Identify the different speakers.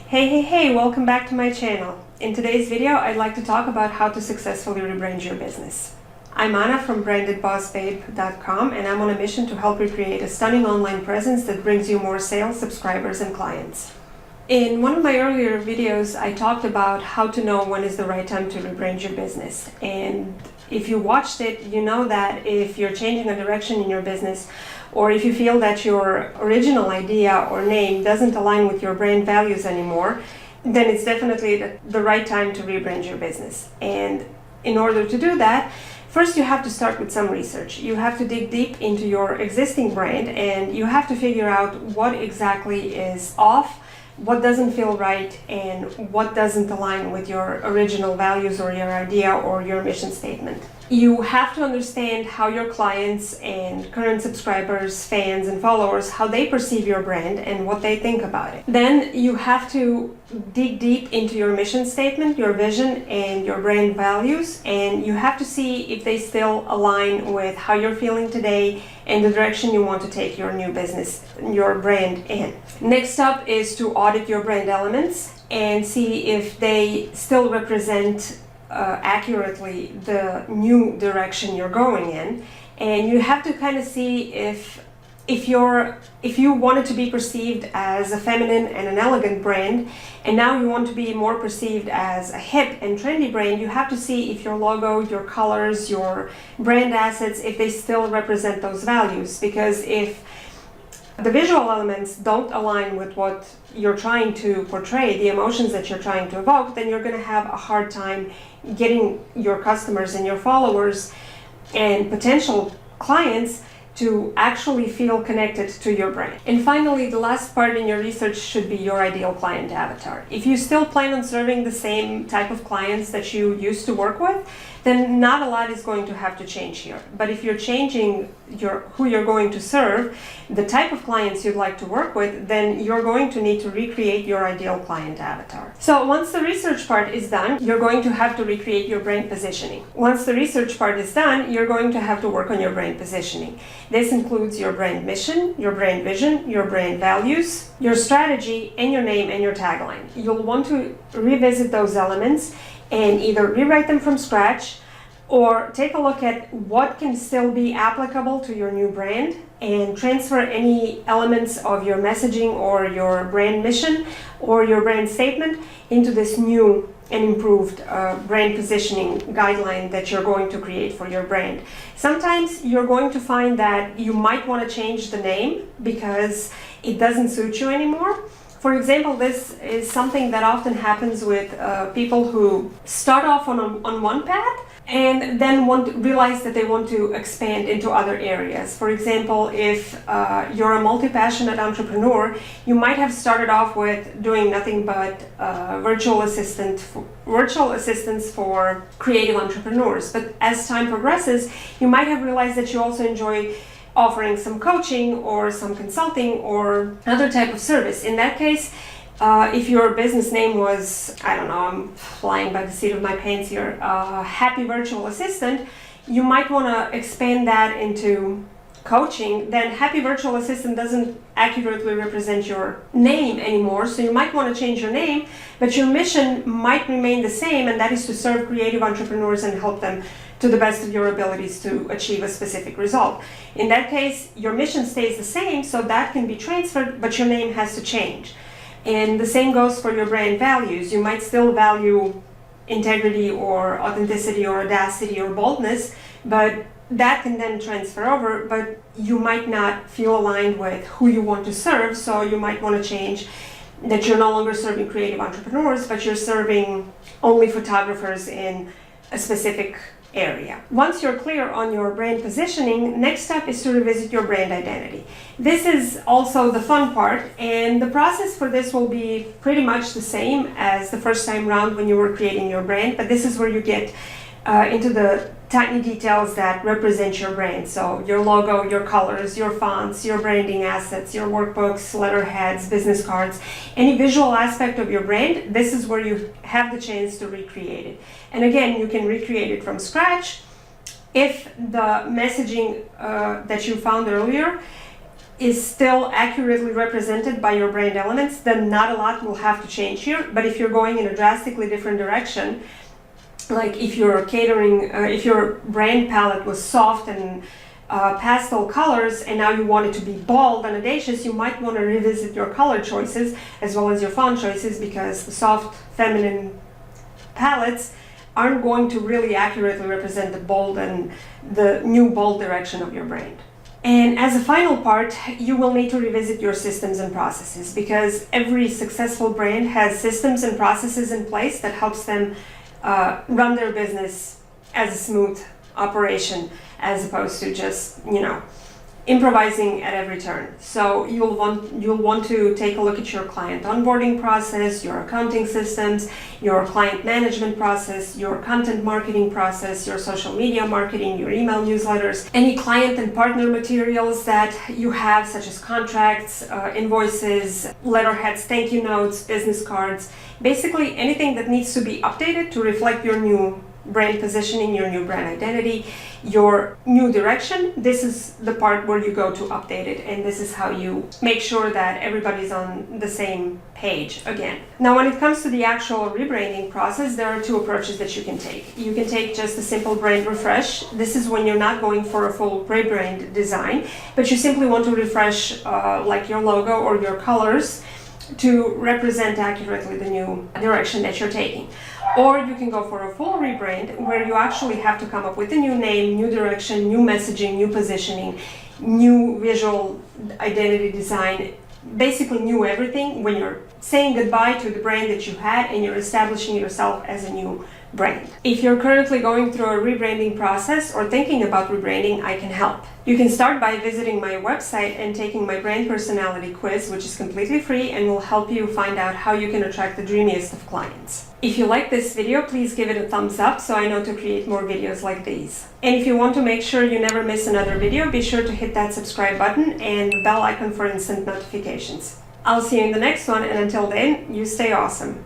Speaker 1: Hey, welcome back to my channel. In today's video, I'd like to talk about how to successfully rebrand your business. I'm Anna from brandedbossbabe.com, and I'm on a mission to help you create a stunning online presence that brings you more sales, subscribers, and clients. In one of my earlier videos, I talked about how to know when is the right time to rebrand your business. And if you watched it, you know that if you're changing a direction in your business, or if you feel that your original idea or name doesn't align with your brand values anymore, then it's definitely the right time to rebrand your business. And in order to do that, first you have to start with some research. You have to dig deep into your existing brand, and you have to figure out what exactly is off, what doesn't feel right, and what doesn't align with your original values or your idea or your mission statement. You have to understand how your clients and current subscribers, fans, and followers, how they perceive your brand and what they think about it. Then you have to dig deep into your mission statement, your vision, and your brand values, and you have to see if they still align with how you're feeling today and the direction you want to take your new business, your brand in. Next up is to audit your brand elements and see if they still represent accurately the new direction you're going in. And you have to kind of see if you want it to be perceived as a feminine and an elegant brand, and now you want to be more perceived as a hip and trendy brand, you have to see if your logo, your colors, your brand assets, if they still represent those values. Because if the visual elements don't align with what you're trying to portray, the emotions that you're trying to evoke, then you're going to have a hard time getting your customers and your followers and potential clients to actually feel connected to your brand. And finally, the last part in your research should be your ideal client avatar. If you still plan on serving the same type of clients that you used to work with, then not a lot is going to have to change here. But if you're changing who you're going to serve, the type of clients you'd like to work with, then you're going to need to recreate your ideal client avatar. So once the research part is done, you're going to have to recreate your brand positioning. Once the research part is done, you're going to have to work on your brand positioning. This includes your brand mission, your brand vision, your brand values, your strategy, and your name and your tagline. You'll want to revisit those elements and either rewrite them from scratch or take a look at what can still be applicable to your new brand and transfer any elements of your messaging or your brand mission or your brand statement into this new and improved brand positioning guideline that you're going to create for your brand. Sometimes you're going to find that you might want to change the name because it doesn't suit you anymore. For example, this is something that often happens with people who start off on one path and then realize that they want to expand into other areas. For example, if you're a multi-passionate entrepreneur, you might have started off with doing nothing but virtual assistants for creative entrepreneurs. But as time progresses, you might have realized that you also enjoy offering some coaching or some consulting or other type of service. In that case, if your business name was, I don't know, I'm flying by the seat of my pants here, Happy Virtual Assistant, you might want to expand that into coaching. Then Happy Virtual Assistant doesn't accurately represent your name anymore, so you might want to change your name, but your mission might remain the same, and that is to serve creative entrepreneurs and help them to the best of your abilities to achieve a specific result. In that case, your mission stays the same, so that can be transferred, but your name has to change. And the same goes for your brand values. You might still value integrity or authenticity or audacity or boldness, but that can then transfer over, but you might not feel aligned with who you want to serve, so you might want to change that you're no longer serving creative entrepreneurs, but you're serving only photographers in a specific area. Once you're clear on your brand positioning, next step is to revisit your brand identity. This is also the fun part, and the process for this will be pretty much the same as the first time round when you were creating your brand, but this is where you get into the tiny details that represent your brand. So your logo, your colors, your fonts, your branding assets, your workbooks, letterheads, business cards, any visual aspect of your brand, this is where you have the chance to recreate it. And again, you can recreate it from scratch if the messaging that you found earlier is still accurately represented by your brand elements, then not a lot will have to change here. But if you're going in a drastically different direction, like if you're catering, if your brand palette was soft and pastel colors and now you want it to be bold and audacious, you might want to revisit your color choices as well as your font choices, because the soft feminine palettes aren't going to really accurately represent the bold and the new bold direction of your brand. And as a final part, you will need to revisit your systems and processes, because every successful brand has systems and processes in place that helps them run their business as a smooth operation, as opposed to just, improvising at every turn. So you'll want to take a look at your client onboarding process, your accounting systems, your client management process, your content marketing process, your social media marketing, your email newsletters, any client and partner materials that you have, such as contracts, invoices, letterheads, thank you notes, business cards, basically anything that needs to be updated to reflect your new brand positioning, your new brand identity, your new direction. This is the part where you go to update it, and this is how you make sure that everybody's on the same page again. Now, when it comes to the actual rebranding process, there are two approaches that you can take. You can take just a simple brand refresh. This is when you're not going for a full rebrand design, but you simply want to refresh like your logo or your colors to represent accurately the new direction that you're taking. Or you can go for a full rebrand, where you actually have to come up with a new name, new direction, new messaging, new positioning, new visual identity design, basically new everything, when you're saying goodbye to the brand that you had and you're establishing yourself as a new brand. If you're currently going through a rebranding process or thinking about rebranding, I can help. You can start by visiting my website and taking my brand personality quiz, which is completely free and will help you find out how you can attract the dreamiest of clients. If you like this video, please give it a thumbs up so I know to create more videos like these. And if you want to make sure you never miss another video, be sure to hit that subscribe button and the bell icon for instant notifications. I'll see you in the next one, and until then, you stay awesome.